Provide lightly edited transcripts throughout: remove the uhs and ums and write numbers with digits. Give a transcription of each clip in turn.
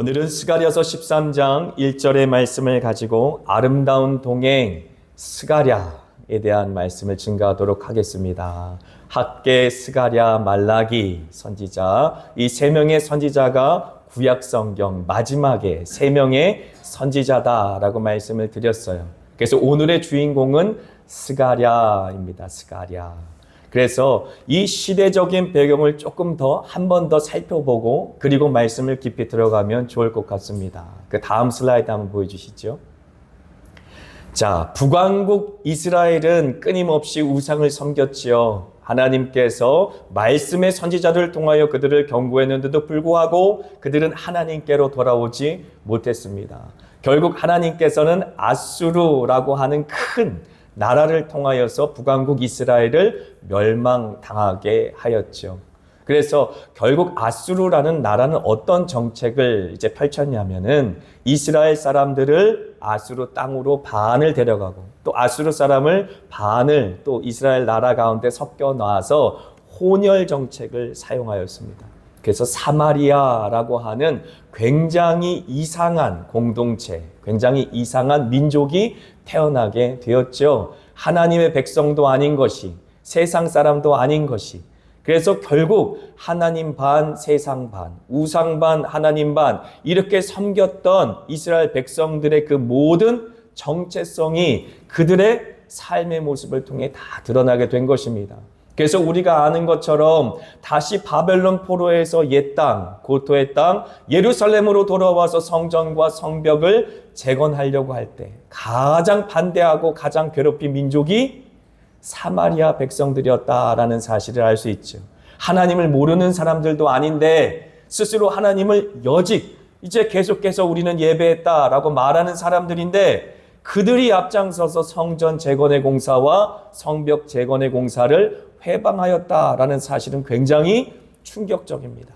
오늘은 스가랴서 13장 1절의 말씀을 가지고 아름다운 동행 스가랴에 대한 말씀을 증거하도록 하겠습니다. 학개, 스가랴, 말라기 선지자, 이 세 명의 선지자가 구약 성경 마지막에 세 명의 선지자다라고 말씀을 드렸어요. 그래서 오늘의 주인공은 스가랴입니다. 스가랴. 그래서 이 시대적인 배경을 조금 더 한 번 더 살펴보고 그리고 말씀을 깊이 들어가면 좋을 것 같습니다. 그 다음 슬라이드 한번 보여주시죠. 자, 북왕국 이스라엘은 끊임없이 우상을 섬겼지요. 하나님께서 말씀의 선지자를 통하여 그들을 경고했는데도 불구하고 그들은 하나님께로 돌아오지 못했습니다. 결국 하나님께서는 아수르라고 하는 큰 나라를 통하여서 북왕국 이스라엘을 멸망당하게 하였죠. 그래서 결국 아수르라는 나라는 어떤 정책을 이제 펼쳤냐면은 이스라엘 사람들을 아수르 땅으로 반을 데려가고 또 아수르 사람을 반을 또 이스라엘 나라 가운데 섞여 놔서 혼혈 정책을 사용하였습니다. 그래서 사마리아라고 하는 굉장히 이상한 공동체, 굉장히 이상한 민족이 태어나게 되었죠. 하나님의 백성도 아닌 것이, 세상 사람도 아닌 것이. 그래서 결국 하나님 반, 세상 반, 우상 반, 하나님 반 이렇게 섬겼던 이스라엘 백성들의 그 모든 정체성이 그들의 삶의 모습을 통해 다 드러나게 된 것입니다. 그래서 우리가 아는 것처럼 다시 바벨론 포로에서 옛 땅, 고토의 땅, 예루살렘으로 돌아와서 성전과 성벽을 재건하려고 할 때 가장 반대하고 가장 괴롭힌 민족이 사마리아 백성들이었다라는 사실을 알 수 있죠. 하나님을 모르는 사람들도 아닌데 스스로 하나님을 여직 이제 계속해서 우리는 예배했다라고 말하는 사람들인데 그들이 앞장서서 성전 재건의 공사와 성벽 재건의 공사를 회방하였다라는 사실은 굉장히 충격적입니다.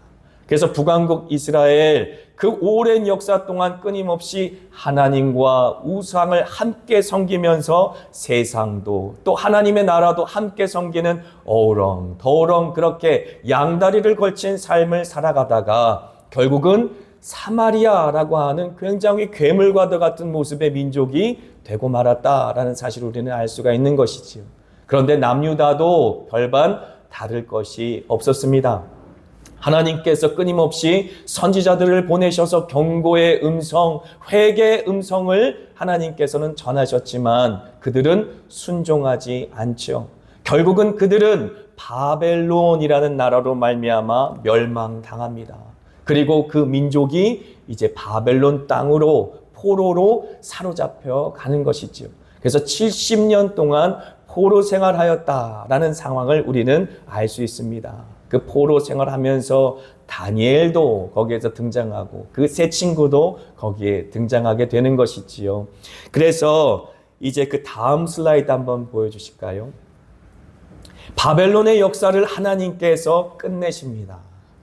그래서 북왕국 이스라엘 그 오랜 역사 동안 끊임없이 하나님과 우상을 함께 섬기면서 세상도 또 하나님의 나라도 함께 섬기는 어우렁더우렁 그렇게 양다리를 걸친 삶을 살아가다가 결국은 사마리아라고 하는 굉장히 괴물과도 같은 모습의 민족이 되고 말았다라는 사실을 우리는 알 수가 있는 것이지요. 그런데 남유다도 별반 다를 것이 없었습니다. 하나님께서 끊임없이 선지자들을 보내셔서 경고의 음성, 회개의 음성을 하나님께서는 전하셨지만 그들은 순종하지 않죠. 결국은 그들은 바벨론이라는 나라로 말미암아 멸망당합니다. 그리고 그 민족이 이제 바벨론 땅으로 포로로 사로잡혀 가는 것이죠. 그래서 70년 동안 포로 생활하였다라는 상황을 우리는 알 수 있습니다. 그 포로 생활하면서 다니엘도 거기에서 등장하고 그 세 친구도 거기에 등장하게 되는 것이지요. 그래서 이제 그 다음 슬라이드 한번 보여주실까요? 바벨론의 역사를 하나님께서 끝내십니다.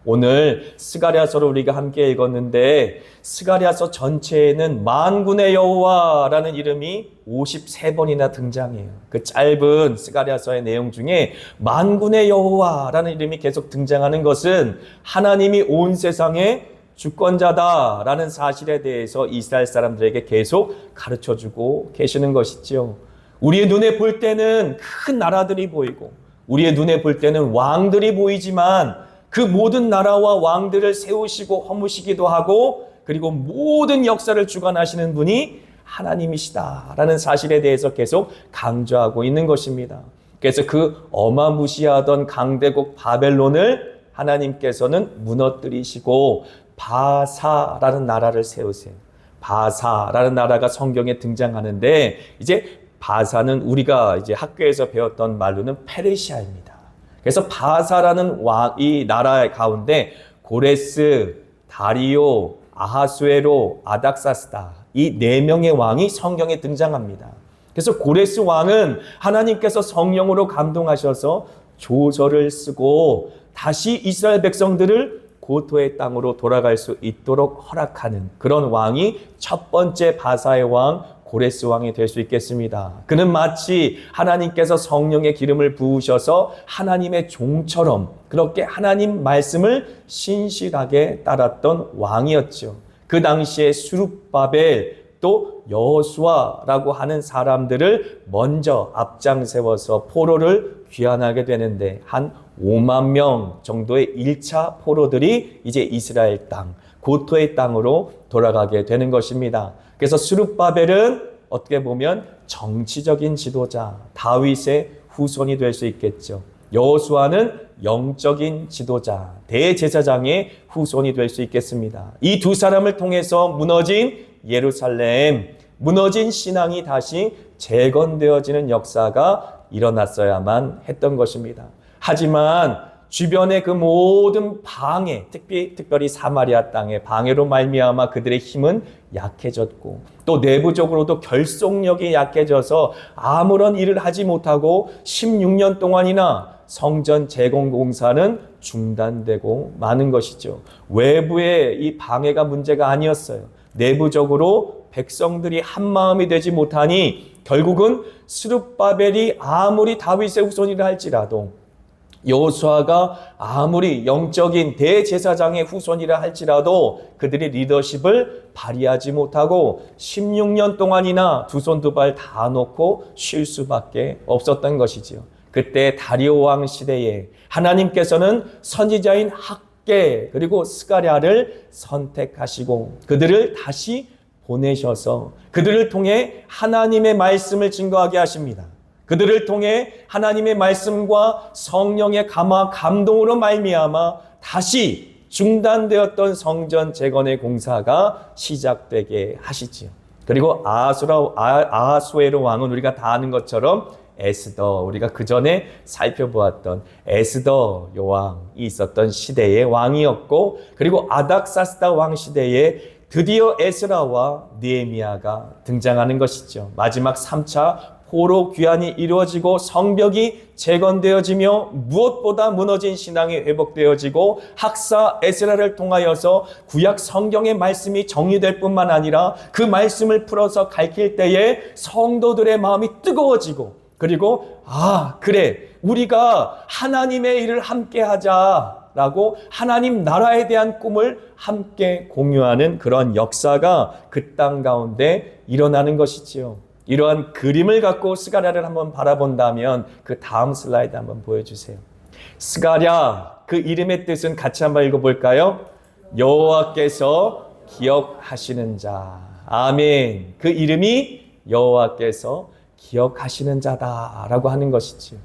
오늘 스가랴서를 우리가 함께 읽었는데 스가랴서 전체에는 만군의 여호와라는 이름이 53번이나 등장해요. 그 짧은 스가랴서의 내용 중에 만군의 여호와라는 이름이 계속 등장하는 것은 하나님이 온 세상의 주권자다라는 사실에 대해서 이스라엘 사람들에게 계속 가르쳐주고 계시는 것이죠. 우리의 눈에 볼 때는 큰 나라들이 보이고 우리의 눈에 볼 때는 왕들이 보이지만 그 모든 나라와 왕들을 세우시고 허무시기도 하고 그리고 모든 역사를 주관하시는 분이 하나님이시다라는 사실에 대해서 계속 강조하고 있는 것입니다. 그래서 그 어마무시하던 강대국 바벨론을 하나님께서는 무너뜨리시고 바사라는 나라를 세우세요. 바사라는 나라가 성경에 등장하는데 이제 바사는 우리가 이제 학교에서 배웠던 말로는 페르시아입니다. 그래서 바사라는 이 나라 가운데 고레스, 다리오, 아하수에로, 아닥사스다 이 네 명의 왕이 성경에 등장합니다. 그래서 고레스 왕은 하나님께서 성령으로 감동하셔서 조서를 쓰고 다시 이스라엘 백성들을 고토의 땅으로 돌아갈 수 있도록 허락하는 그런 왕이 첫 번째 바사의 왕 고레스 왕이 될 수 있겠습니다. 그는 마치 하나님께서 성령의 기름을 부으셔서 하나님의 종처럼 그렇게 하나님 말씀을 신실하게 따랐던 왕이었죠. 그 당시에 스룹바벨 또 여호수아라고 하는 사람들을 먼저 앞장 세워서 포로를 귀환하게 되는데 한 5만 명 정도의 1차 포로들이 이제 이스라엘 땅, 고토의 땅으로 돌아가게 되는 것입니다. 그래서 스룹바벨은 어떻게 보면 정치적인 지도자, 다윗의 후손이 될 수 있겠죠. 여호수아는 영적인 지도자, 대제사장의 후손이 될 수 있겠습니다. 이 두 사람을 통해서 무너진 예루살렘, 무너진 신앙이 다시 재건되어지는 역사가 일어났어야만 했던 것입니다. 하지만 주변의 그 모든 방해, 특별히 사마리아 땅의 방해로 말미암아 그들의 힘은 약해졌고 또 내부적으로도 결속력이 약해져서 아무런 일을 하지 못하고 16년 동안이나 성전 재건 공사는 중단되고 마는 것이죠. 외부의 이 방해가 문제가 아니었어요. 내부적으로 백성들이 한 마음이 되지 못하니 결국은 스룹바벨이 아무리 다윗의 후손이라 할지라도 여호수아가 아무리 영적인 대제사장의 후손이라 할지라도 그들의 리더십을 발휘하지 못하고 16년 동안이나 두 손 두 발 다 놓고 쉴 수밖에 없었던 것이지요. 그때 다리오 왕 시대에 하나님께서는 선지자인 학개 그리고 스가랴를 선택하시고 그들을 다시 보내셔서 그들을 통해 하나님의 말씀을 증거하게 하십니다. 그들을 통해 하나님의 말씀과 성령의 감동으로 말미암아 다시 중단되었던 성전 재건의 공사가 시작되게 하시지요. 그리고 아하수에로 왕은 우리가 다 아는 것처럼 에스더, 우리가 그 전에 살펴보았던 에스더 여왕이 있었던 시대의 왕이었고, 그리고 아닥사스다 왕 시대에 드디어 에스라와 느헤미야가 등장하는 것이죠. 마지막 3차 포로 귀환이 이루어지고 성벽이 재건되어지며 무엇보다 무너진 신앙이 회복되어지고 학사 에스라를 통하여서 구약 성경의 말씀이 정리될 뿐만 아니라 그 말씀을 풀어서 가르칠 때에 성도들의 마음이 뜨거워지고 그리고 그래 우리가 하나님의 일을 함께 하자라고 하나님 나라에 대한 꿈을 함께 공유하는 그런 역사가 그 땅 가운데 일어나는 것이지요. 이러한 그림을 갖고 스가랴를 한번 바라본다면 그 다음 슬라이드 한번 보여주세요. 스가랴, 그 이름의 뜻은 같이 한번 읽어볼까요? 여호와께서 기억하시는 자. 아멘. 그 이름이 여호와께서 기억하시는 자다라고 하는 것이지.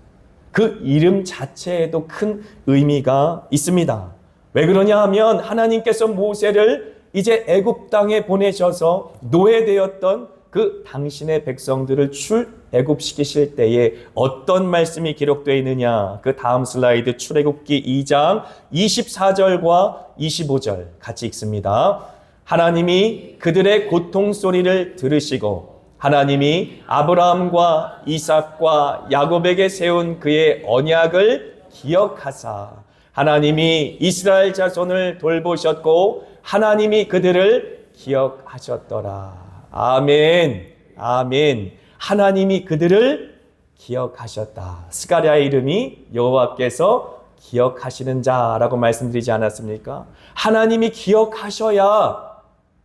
그 이름 자체에도 큰 의미가 있습니다. 왜 그러냐 하면 하나님께서 모세를 이제 애굽 땅에 보내셔서 노예되었던 그 당신의 백성들을 출애굽시키실 때에 어떤 말씀이 기록되어 있느냐. 그 다음 슬라이드 출애굽기 2장 24절과 25절 같이 읽습니다. 하나님이 그들의 고통 소리를 들으시고 하나님이 아브라함과 이삭과 야곱에게 세운 그의 언약을 기억하사 하나님이 이스라엘 자손을 돌보셨고 하나님이 그들을 기억하셨더라. 아멘, 아멘. 하나님이 그들을 기억하셨다. 스가랴의 이름이 여호와께서 기억하시는 자라고 말씀드리지 않았습니까? 하나님이 기억하셔야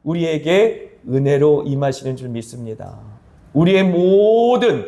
우리에게 은혜로 임하시는 줄 믿습니다. 우리의 모든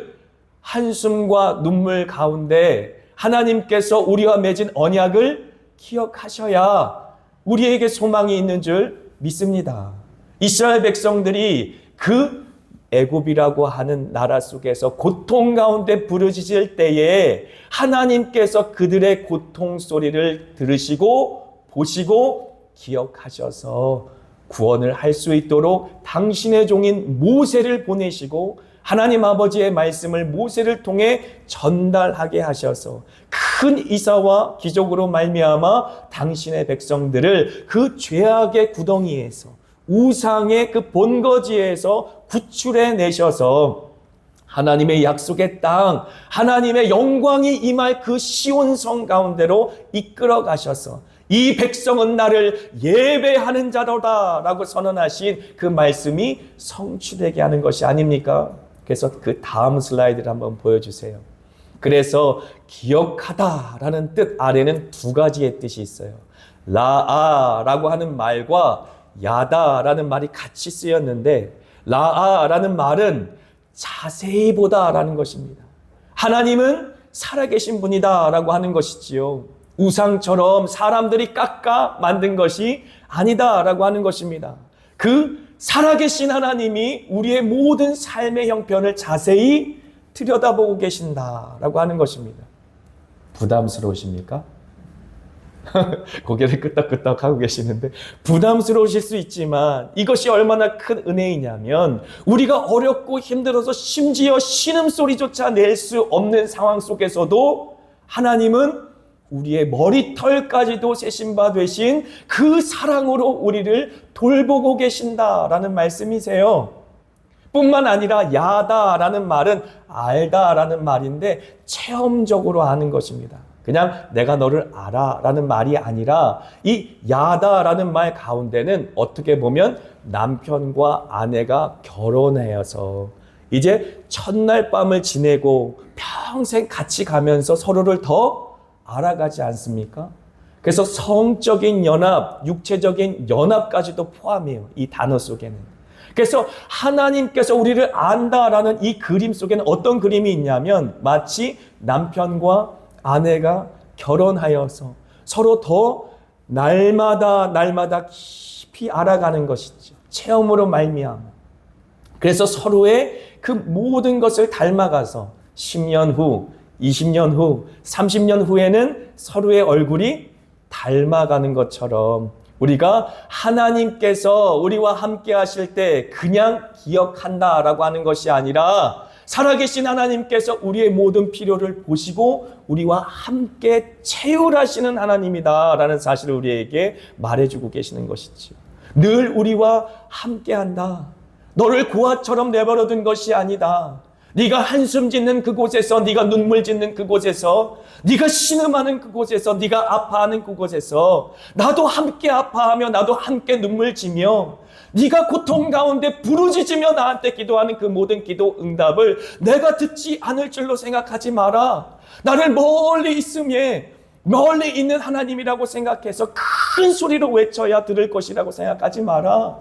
한숨과 눈물 가운데 하나님께서 우리와 맺은 언약을 기억하셔야 우리에게 소망이 있는 줄 믿습니다. 이스라엘 백성들이 그 애굽이라고 하는 나라 속에서 고통 가운데 부르짖을 때에 하나님께서 그들의 고통 소리를 들으시고 보시고 기억하셔서 구원을 할 수 있도록 당신의 종인 모세를 보내시고 하나님 아버지의 말씀을 모세를 통해 전달하게 하셔서 큰 이사와 기적으로 말미암아 당신의 백성들을 그 죄악의 구덩이에서 우상의 그 본거지에서 구출해 내셔서 하나님의 약속의 땅, 하나님의 영광이 임할 그 시온성 가운데로 이끌어 가셔서 이 백성은 나를 예배하는 자로다 라고 선언하신 그 말씀이 성취되게 하는 것이 아닙니까? 그래서 그 다음 슬라이드를 한번 보여주세요. 그래서 기억하다라는 뜻 아래는 두 가지의 뜻이 있어요. 라아라고 하는 말과 야다라는 말이 같이 쓰였는데 라아라는 말은 자세히 보다라는 것입니다. 하나님은 살아계신 분이다라고 하는 것이지요. 우상처럼 사람들이 깎아 만든 것이 아니다라고 하는 것입니다. 그 살아계신 하나님이 우리의 모든 삶의 형편을 자세히 들여다보고 계신다라고 하는 것입니다. 부담스러우십니까? 고개를 끄덕끄덕 하고 계시는데 부담스러우실 수 있지만 이것이 얼마나 큰 은혜이냐면 우리가 어렵고 힘들어서 심지어 신음소리조차 낼 수 없는 상황 속에서도 하나님은 우리의 머리털까지도 세신 바 되신 그 사랑으로 우리를 돌보고 계신다라는 말씀이세요. 뿐만 아니라 야다라는 말은 알다라는 말인데 체험적으로 아는 것입니다. 그냥 내가 너를 알아라는 말이 아니라 이 야다라는 말 가운데는 어떻게 보면 남편과 아내가 결혼하여서 이제 첫날 밤을 지내고 평생 같이 가면서 서로를 더 알아가지 않습니까? 그래서 성적인 연합, 육체적인 연합까지도 포함해요. 이 단어 속에는. 그래서 하나님께서 우리를 안다라는 이 그림 속에는 어떤 그림이 있냐면 마치 남편과 아내가 결혼하여서 서로 더 날마다 깊이 알아가는 것이죠. 체험으로 말미암아. 그래서 서로의 그 모든 것을 닮아가서 10년 후, 20년 후, 30년 후에는 서로의 얼굴이 닮아가는 것처럼 우리가 하나님께서 우리와 함께 하실 때 그냥 기억한다라고 하는 것이 아니라 살아계신 하나님께서 우리의 모든 필요를 보시고 우리와 함께 채울하시는 하나님이다라는 사실을 우리에게 말해주고 계시는 것이죠. 늘 우리와 함께한다. 너를 고아처럼 내버려둔 것이 아니다. 네가 한숨 짓는 그곳에서, 네가 눈물 짓는 그곳에서, 네가 신음하는 그곳에서, 네가 아파하는 그곳에서 나도 함께 아파하며 나도 함께 눈물 지며 네가 고통 가운데 부르짖으며 나한테 기도하는 그 모든 기도 응답을 내가 듣지 않을 줄로 생각하지 마라. 나를 멀리 있는 하나님이라고 생각해서 큰 소리로 외쳐야 들을 것이라고 생각하지 마라.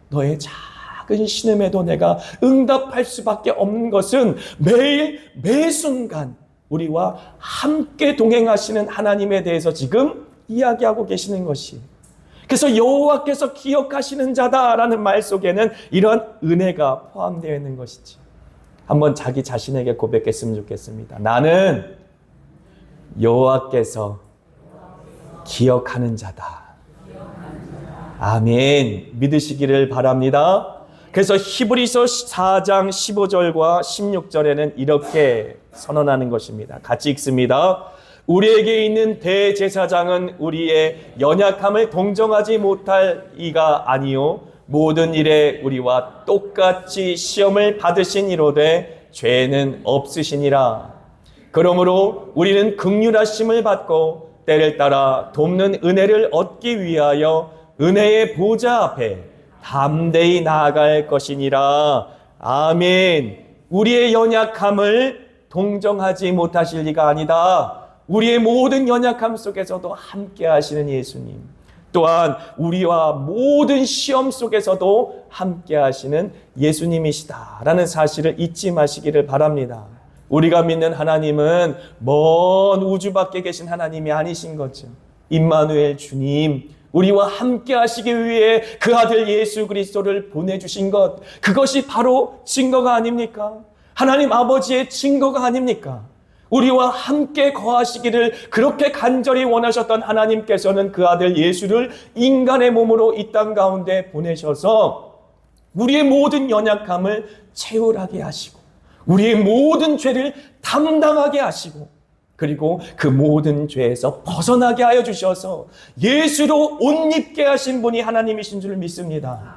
너의 작은 신음에도 내가 응답할 수밖에 없는 것은 매일 매 순간 우리와 함께 동행하시는 하나님에 대해서 지금 이야기하고 계시는 것이. 그래서 여호와께서 기억하시는 자다라는 말 속에는 이런 은혜가 포함되어 있는 것이지. 한번 자기 자신에게 고백했으면 좋겠습니다. 나는 여호와께서 기억하는 자다. 아멘. 믿으시기를 바랍니다. 그래서 히브리서 4장 15절과 16절에는 이렇게 선언하는 것입니다. 같이 읽습니다. 우리에게 있는 대제사장은 우리의 연약함을 동정하지 못할 이가 아니요 모든 일에 우리와 똑같이 시험을 받으신 이로되 죄는 없으시니라. 그러므로 우리는 긍휼하심을 받고 때를 따라 돕는 은혜를 얻기 위하여 은혜의 보좌 앞에 담대히 나아갈 것이니라. 아멘. 우리의 연약함을 동정하지 못하실 리가 아니다. 우리의 모든 연약함 속에서도 함께 하시는 예수님, 또한 우리와 모든 시험 속에서도 함께 하시는 예수님이시다라는 사실을 잊지 마시기를 바랍니다. 우리가 믿는 하나님은 먼 우주 밖에 계신 하나님이 아니신 거죠. 임마누엘 주님, 우리와 함께 하시기 위해 그 아들 예수 그리스도를 보내주신 것, 그것이 바로 증거가 아닙니까? 하나님 아버지의 증거가 아닙니까? 우리와 함께 거하시기를 그렇게 간절히 원하셨던 하나님께서는 그 아들 예수를 인간의 몸으로 이 땅 가운데 보내셔서 우리의 모든 연약함을 채울하게 하시고 우리의 모든 죄를 담당하게 하시고 그리고 그 모든 죄에서 벗어나게 하여 주셔서 예수로 옷 입게 하신 분이 하나님이신 줄 믿습니다.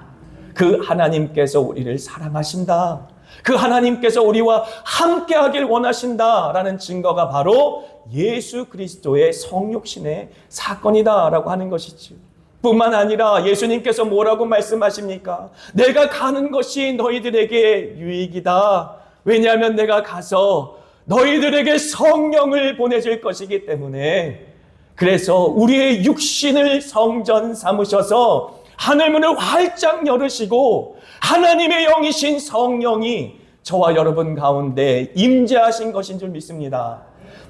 그 하나님께서 우리를 사랑하신다. 그 하나님께서 우리와 함께 하길 원하신다라는 증거가 바로 예수 그리스도의 성육신의 사건이다라고 하는 것이죠. 뿐만 아니라 예수님께서 뭐라고 말씀하십니까? 내가 가는 것이 너희들에게 유익이다. 왜냐하면 내가 가서 너희들에게 성령을 보내줄 것이기 때문에. 그래서 우리의 육신을 성전 삼으셔서 하늘문을 활짝 열으시고 하나님의 영이신 성령이 저와 여러분 가운데 임재하신 것인 줄 믿습니다.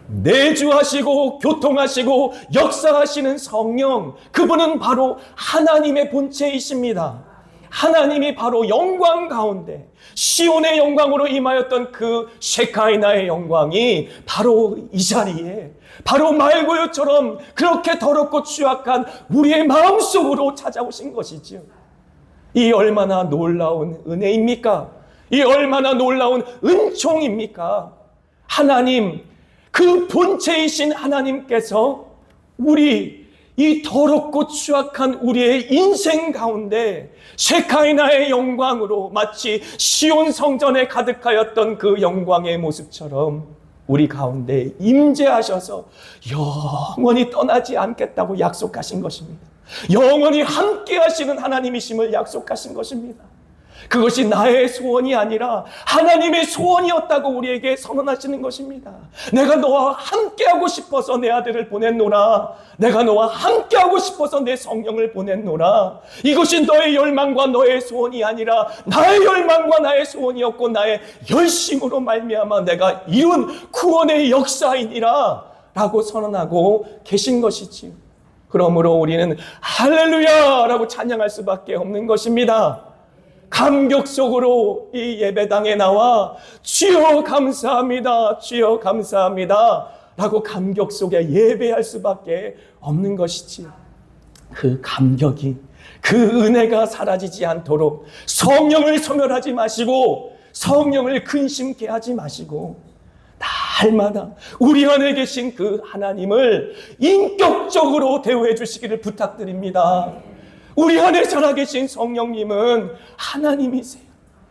내주하시고 교통하시고 역사하시는 성령, 그분은 바로 하나님의 본체이십니다. 하나님이 바로 영광 가운데 시온의 영광으로 임하였던 그 셰카이나의 영광이 바로 이 자리에, 바로 말고요처럼 그렇게 더럽고 취약한 우리의 마음속으로 찾아오신 것이지요. 이 얼마나 놀라운 은혜입니까? 이 얼마나 놀라운 은총입니까? 하나님, 그 본체이신 하나님께서 우리 이 더럽고 추악한 우리의 인생 가운데 셰카이나의 영광으로 마치 시온 성전에 가득하였던 그 영광의 모습처럼 우리 가운데 임재하셔서 영원히 떠나지 않겠다고 약속하신 것입니다. 영원히 함께 하시는 하나님이심을 약속하신 것입니다. 그것이 나의 소원이 아니라 하나님의 소원이었다고 우리에게 선언하시는 것입니다. 내가 너와 함께하고 싶어서 내 아들을 보냈노라. 내가 너와 함께하고 싶어서 내 성령을 보냈노라. 이것이 너의 열망과 너의 소원이 아니라 나의 열망과 나의 소원이었고 나의 열심으로 말미암아 내가 이룬 구원의 역사이니라 라고 선언하고 계신 것이지요. 그러므로 우리는 할렐루야라고 찬양할 수밖에 없는 것입니다. 감격 속으로 이 예배당에 나와 주여 감사합니다, 주여 감사합니다 라고 감격 속에 예배할 수밖에 없는 것이지요. 그 감격이, 그 은혜가 사라지지 않도록 성령을 소멸하지 마시고 성령을 근심케 하지 마시고 날마다 우리 안에 계신 그 하나님을 인격적으로 대우해 주시기를 부탁드립니다. 우리 안에 살아계신 성령님은 하나님이세요.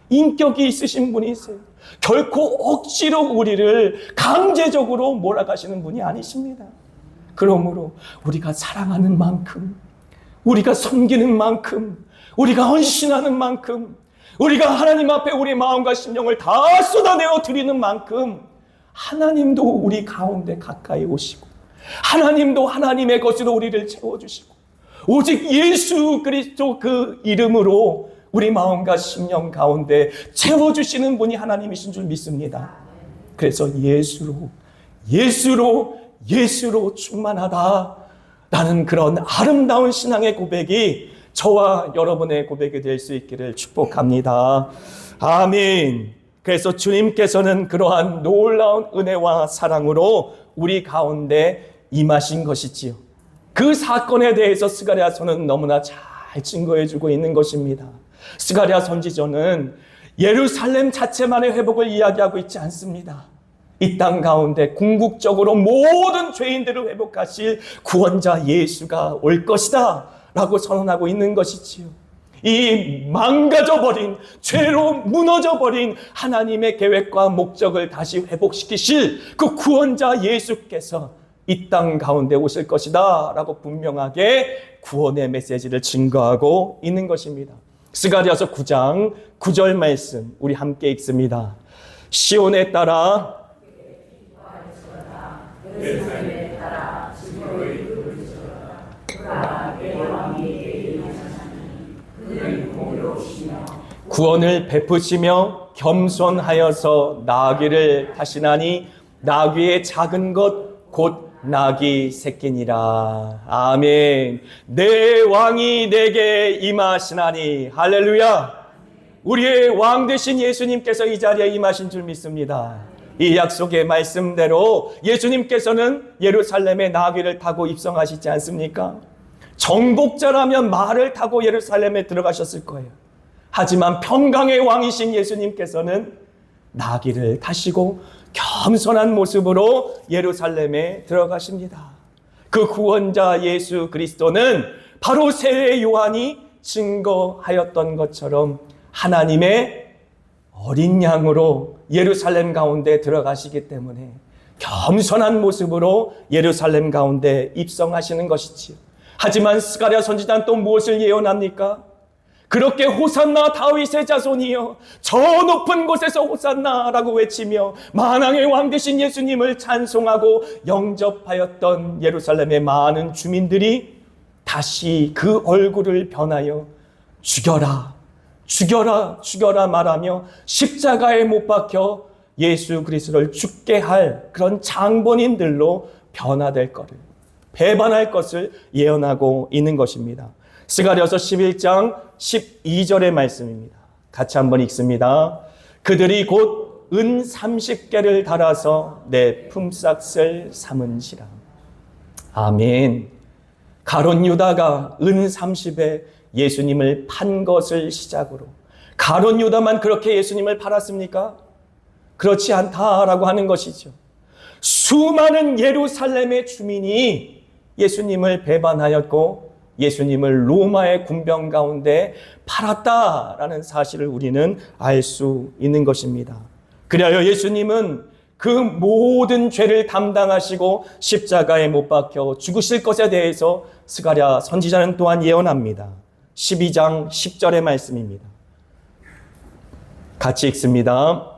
인격이 있으신 분이세요. 결코 억지로 우리를 강제적으로 몰아가시는 분이 아니십니다. 그러므로 우리가 사랑하는 만큼, 우리가 섬기는 만큼, 우리가 헌신하는 만큼, 우리가 하나님 앞에 우리 마음과 심령을 다 쏟아내어 드리는 만큼 하나님도 우리 가운데 가까이 오시고 하나님도 하나님의 것으로 우리를 채워주시고 오직 예수 그리스도 그 이름으로 우리 마음과 심령 가운데 채워주시는 분이 하나님이신 줄 믿습니다. 그래서 예수로 충만하다. 라는 그런 아름다운 신앙의 고백이 저와 여러분의 고백이 될 수 있기를 축복합니다. 아멘. 그래서 주님께서는 그러한 놀라운 은혜와 사랑으로 우리 가운데 임하신 것이지요. 그 사건에 대해서 스가랴서는 너무나 잘 증거해주고 있는 것입니다. 스가랴 선지자는 예루살렘 자체만의 회복을 이야기하고 있지 않습니다. 이 땅 가운데 궁극적으로 모든 죄인들을 회복하실 구원자 예수가 올 것이다 라고 선언하고 있는 것이지요. 이 망가져버린, 죄로 무너져버린 하나님의 계획과 목적을 다시 회복시키실 그 구원자 예수께서 이 땅 가운데 오실 것이다 라고 분명하게 구원의 메시지를 증거하고 있는 것입니다. 스가랴서 9장 9절 말씀 우리 함께 읽습니다. 시온에 따라 구원을 베푸시며 겸손하여서 나귀를 타시나니 나귀의 작은 것 곧 나귀 새끼니라. 아멘. 내 왕이 내게 임하시나니. 할렐루야. 우리의 왕 되신 예수님께서 이 자리에 임하신 줄 믿습니다. 이 약속의 말씀대로 예수님께서는 예루살렘에 나귀를 타고 입성하시지 않습니까? 정복자라면 말을 타고 예루살렘에 들어가셨을 거예요. 하지만 평강의 왕이신 예수님께서는 나귀를 타시고 겸손한 모습으로 예루살렘에 들어가십니다. 그 구원자 예수 그리스도는 바로 세례 요한이 증거하였던 것처럼 하나님의 어린 양으로 예루살렘 가운데 들어가시기 때문에 겸손한 모습으로 예루살렘 가운데 입성하시는 것이지요. 하지만 스가랴 선지자는 또 무엇을 예언합니까? 그렇게 호산나 다윗의 자손이여 저 높은 곳에서 호산나라고 외치며 만왕의 왕 되신 예수님을 찬송하고 영접하였던 예루살렘의 많은 주민들이 다시 그 얼굴을 변하여 죽여라, 죽여라, 죽여라 말하며 십자가에 못 박혀 예수 그리스도를 죽게 할 그런 장본인들로 변화될 것을, 배반할 것을 예언하고 있는 것입니다. 스가랴서 11장 12절의 말씀입니다. 같이 한번 읽습니다. 그들이 곧 은 30개를 달아서 내 품삯을 삼은지라. 아멘. 가룟 유다가 은 30에 예수님을 판 것을 시작으로, 가룟 유다만 그렇게 예수님을 팔았습니까? 그렇지 않다라고 하는 것이죠. 수많은 예루살렘의 주민이 예수님을 배반하였고 예수님을 로마의 군병 가운데 팔았다라는 사실을 우리는 알 수 있는 것입니다. 그리하여 예수님은 그 모든 죄를 담당하시고 십자가에 못 박혀 죽으실 것에 대해서 스가랴 선지자는 또한 예언합니다. 12장 10절의 말씀입니다. 같이 읽습니다.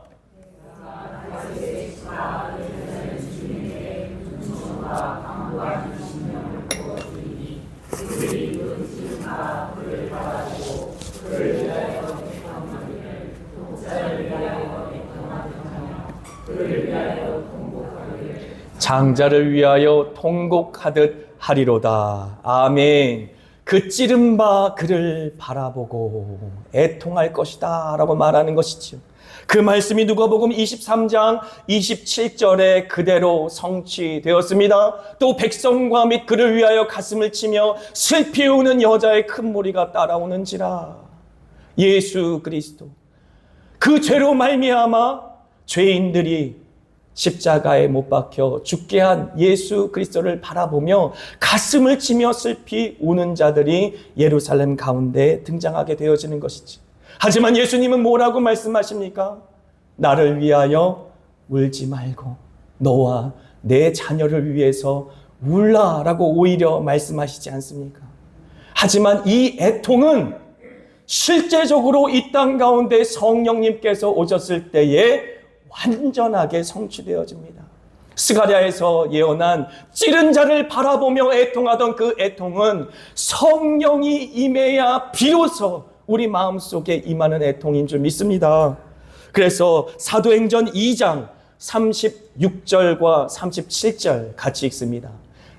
장자를 위하여 통곡하듯 하리로다. 아멘. 그 찌른 바 그를 바라보고 애통할 것이다 라고 말하는 것이죠. 그 말씀이 누가복음 23장 27절에 그대로 성취되었습니다. 또 백성과 및 그를 위하여 가슴을 치며 슬피 우는 여자의 큰 무리가 따라오는지라. 예수 그리스도, 그 죄로 말미암아 죄인들이 십자가에 못 박혀 죽게 한 예수 그리스도를 바라보며 가슴을 치며 슬피 우는 자들이 예루살렘 가운데 등장하게 되어지는 것이지. 하지만 예수님은 뭐라고 말씀하십니까? 나를 위하여 울지 말고 너와 내 자녀를 위해서 울라라고 오히려 말씀하시지 않습니까? 하지만 이 애통은 실제적으로 이 땅 가운데 성령님께서 오셨을 때에 완전하게 성취되어집니다. 스가랴에서 예언한 찌른 자를 바라보며 애통하던 그 애통은 성령이 임해야 비로소 우리 마음속에 임하는 애통인 줄 믿습니다. 그래서 사도행전 2장 36절과 37절 같이 읽습니다.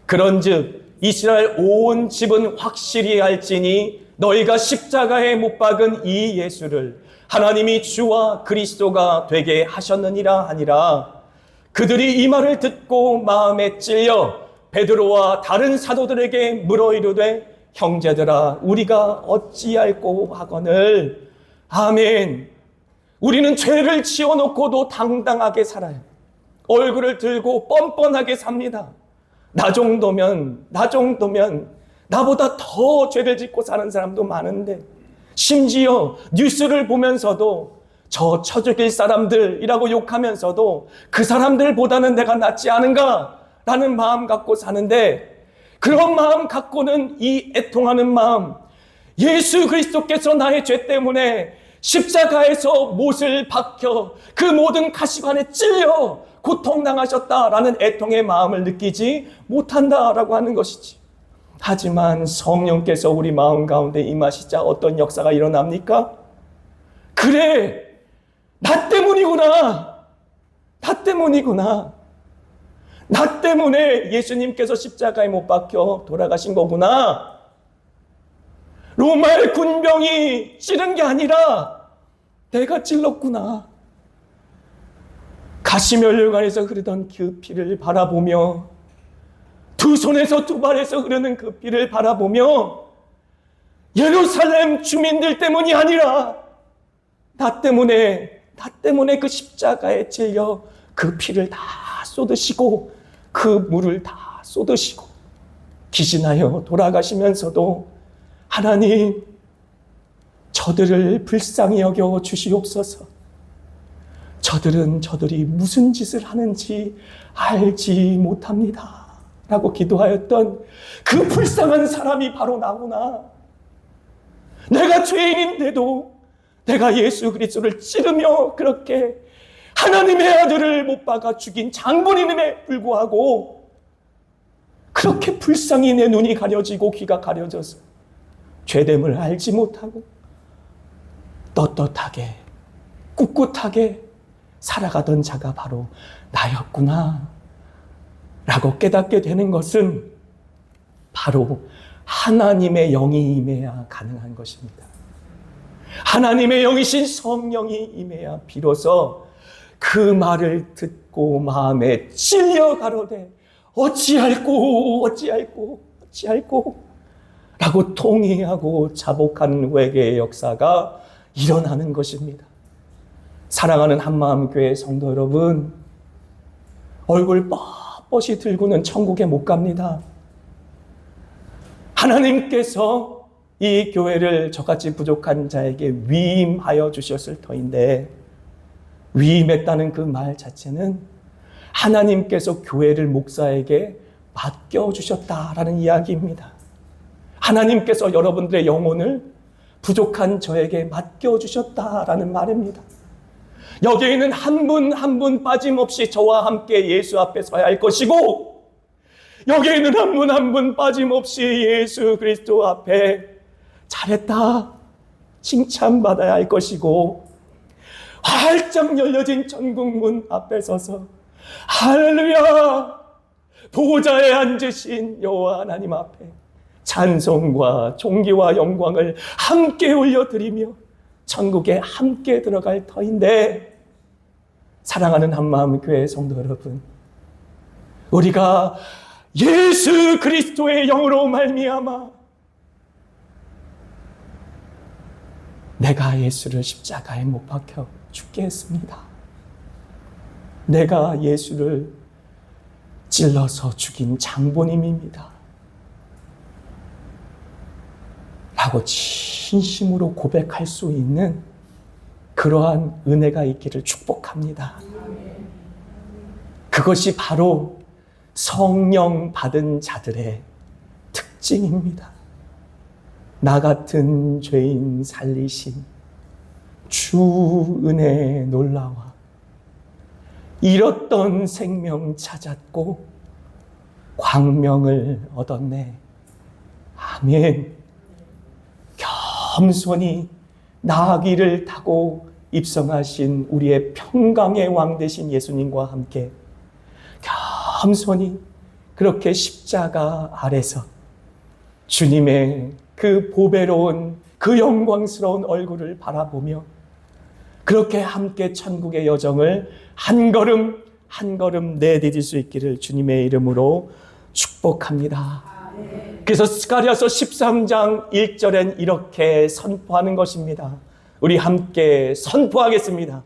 그런즉 이스라엘 온 집은 확실히 알지니 너희가 십자가에 못 박은 이 예수를 하나님이 주와 그리스도가 되게 하셨느니라 하니라. 그들이 이 말을 듣고 마음에 찔려 베드로와 다른 사도들에게 물어 이르되 형제들아 우리가 어찌할꼬 하거늘. 아멘. 우리는 죄를 지어놓고도 당당하게 살아요. 얼굴을 들고 뻔뻔하게 삽니다. 나 정도면 나보다 더 죄를 짓고 사는 사람도 많은데, 심지어 뉴스를 보면서도 저 쳐죽일 사람들이라고 욕하면서도 그 사람들보다는 내가 낫지 않은가라는 마음 갖고 사는데, 그런 마음 갖고는 이 애통하는 마음, 예수 그리스도께서 나의 죄 때문에 십자가에서 못을 박혀 그 모든 가시관에 찔려 고통당하셨다라는 애통의 마음을 느끼지 못한다라고 하는 것이지. 하지만 성령께서 우리 마음 가운데 임하시자 어떤 역사가 일어납니까? 그래, 나 때문이구나. 나 때문에 예수님께서 십자가에 못 박혀 돌아가신 거구나. 로마의 군병이 찌른 게 아니라 내가 찔렀구나. 가시면류관에서 흐르던 그 피를 바라보며, 두 손에서 두 발에서 흐르는 그 피를 바라보며, 예루살렘 주민들 때문이 아니라 나 때문에 그 십자가에 찔려 그 피를 다 쏟으시고 그 물을 다 쏟으시고 기진하여 돌아가시면서도 하나님, 저들을 불쌍히 여겨 주시옵소서. 저들이 무슨 짓을 하는지 알지 못합니다 라고 기도하였던 그 불쌍한 사람이 바로 나구나. 내가 죄인인데도 내가 예수 그리스도를 찌르며 그렇게 하나님의 아들을 못 박아 죽인 장본인임에 불구하고 그렇게 불쌍히 내 눈이 가려지고 귀가 가려져서 죄됨을 알지 못하고 떳떳하게 꿋꿋하게 살아가던 자가 바로 나였구나 라고 깨닫게 되는 것은 바로 하나님의 영이 임해야 가능한 것입니다. 하나님의 영이신 성령이 임해야 비로소 그 말을 듣고 마음에 찔려 가로되 어찌할꼬 라고 통회하고 자복하는 회개의 역사가 일어나는 것입니다. 사랑하는 한마음교회 성도 여러분, 얼굴 뻣뻣이 들고는 천국에 못 갑니다. 하나님께서 이 교회를 저같이 부족한 자에게 위임하여 주셨을 터인데, 위임했다는 그 말 자체는 하나님께서 교회를 목사에게 맡겨주셨다라는 이야기입니다. 하나님께서 여러분들의 영혼을 부족한 저에게 맡겨주셨다라는 말입니다. 여기에는 한 분 한 분 빠짐없이 저와 함께 예수 앞에 서야 할 것이고, 여기에는 한 분 한 분 빠짐없이 예수 그리스도 앞에 잘했다 칭찬받아야 할 것이고, 활짝 열려진 천국문 앞에 서서 할렐루야 보좌에 앉으신 여호와 하나님 앞에 찬송과 존귀와 영광을 함께 올려드리며 천국에 함께 들어갈 터인데, 사랑하는 한마음교회 성도 여러분, 우리가 예수 그리스도의 영으로 말미암아 내가 예수를 십자가에 못 박혀 죽게 했습니다. 내가 예수를 찔러서 죽인 장본인입니다. 라고 진심으로 고백할 수 있는 그러한 은혜가 있기를 축복합니다. 그것이 바로 성령 받은 자들의 특징입니다. 나 같은 죄인 살리신 주 은혜의 놀라와 잃었던 생명 찾았고 광명을 얻었네. 아멘. 겸손히 나귀를 타고 입성하신 우리의 평강의 왕 되신 예수님과 함께 겸손히 그렇게 십자가 아래서 주님의 그 보배로운 그 영광스러운 얼굴을 바라보며 그렇게 함께 천국의 여정을 한 걸음 한 걸음 내디딜 수 있기를 주님의 이름으로 축복합니다. 그래서 스가랴서 13장 1절엔 이렇게 선포하는 것입니다. 우리 함께 선포하겠습니다.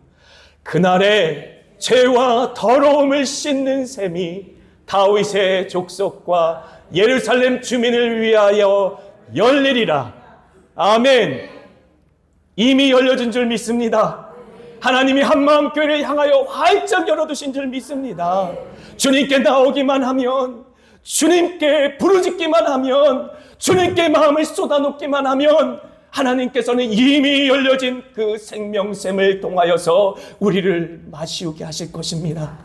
그날에 죄와 더러움을 씻는 셈이 다윗의 족속과 예루살렘 주민을 위하여 열리리라. 아멘. 이미 열려진 줄 믿습니다. 하나님이 한마음교회를 향하여 활짝 열어두신 줄 믿습니다. 주님께 나오기만 하면, 주님께 부르짖기만 하면, 주님께 마음을 쏟아놓기만 하면 하나님께서는 이미 열려진 그 생명샘을 통하여서 우리를 마시우게 하실 것입니다.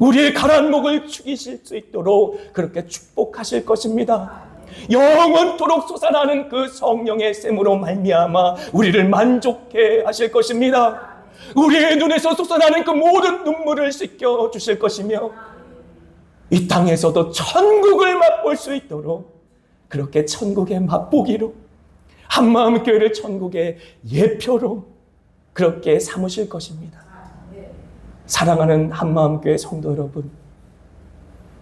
우리의 가라앉은 목을 죽이실 수 있도록 그렇게 축복하실 것입니다. 영원토록 솟아나는 그 성령의 샘으로 말미암아 우리를 만족해 하실 것입니다. 우리의 눈에서 솟아나는 그 모든 눈물을 씻겨 주실 것이며 이 땅에서도 천국을 맛볼 수 있도록 그렇게 천국의 맛보기로 한마음교회를 천국의 예표로 그렇게 삼으실 것입니다. 사랑하는 한마음교회 성도 여러분,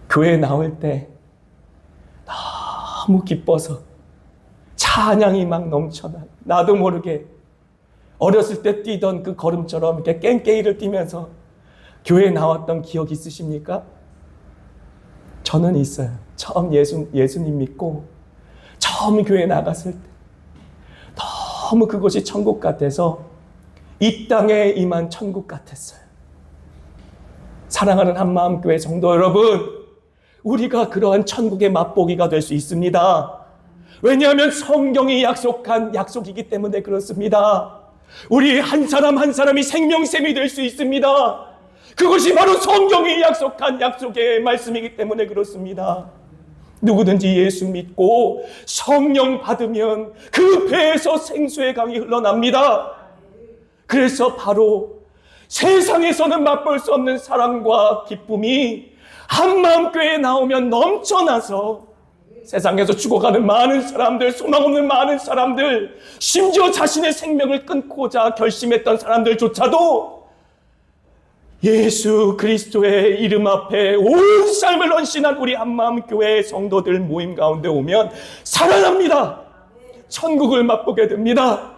교회에 나올 때 너무 기뻐서 찬양이 막 넘쳐나, 나도 모르게 어렸을 때 뛰던 그 걸음처럼 이렇게 깽깽이를 뛰면서 교회에 나왔던 기억 있으십니까? 저는 있어요. 처음 예수님 믿고 처음 교회에 나갔을 때 너무 그것이 천국 같아서 이 땅에 임한 천국 같았어요. 사랑하는 한마음교회 성도 여러분, 우리가 그러한 천국의 맛보기가 될 수 있습니다. 왜냐하면 성경이 약속한 약속이기 때문에 그렇습니다. 우리 한 사람 한 사람이 생명샘이 될 수 있습니다. 그것이 바로 성경이 약속한 약속의 말씀이기 때문에 그렇습니다. 누구든지 예수 믿고 성령 받으면 그 배에서 생수의 강이 흘러납니다. 그래서 바로 세상에서는 맛볼 수 없는 사랑과 기쁨이 한마음교회에 나오면 넘쳐나서 세상에서 죽어가는 많은 사람들, 소망 없는 많은 사람들, 심지어 자신의 생명을 끊고자 결심했던 사람들조차도 예수 그리스도의 이름 앞에 온 삶을 헌신한 우리 한마음교회 성도들 모임 가운데 오면 살아납니다. 천국을 맛보게 됩니다.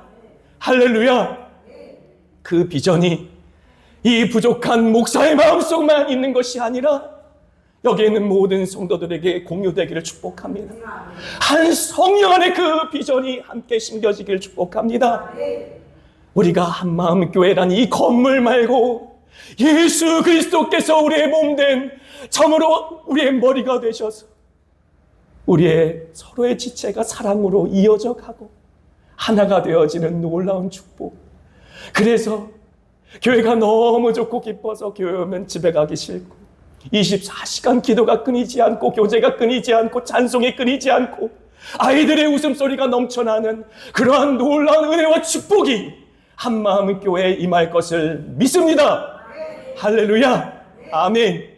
할렐루야. 그 비전이 이 부족한 목사의 마음속만 있는 것이 아니라 여기 있는 모든 성도들에게 공유되기를 축복합니다. 한 성령 안에 그 비전이 함께 심겨지기를 축복합니다. 우리가 한마음 교회란 이 건물 말고 예수 그리스도께서 우리의 몸된 참으로 우리의 머리가 되셔서 우리의 서로의 지체가 사랑으로 이어져 가고 하나가 되어지는 놀라운 축복. 그래서 교회가 너무 좋고 기뻐서 교회 오면 집에 가기 싫고 24시간 기도가 끊이지 않고 교제가 끊이지 않고 찬송이 끊이지 않고 아이들의 웃음소리가 넘쳐나는 그러한 놀라운 은혜와 축복이 한마음 교회에 임할 것을 믿습니다. 할렐루야. 아멘.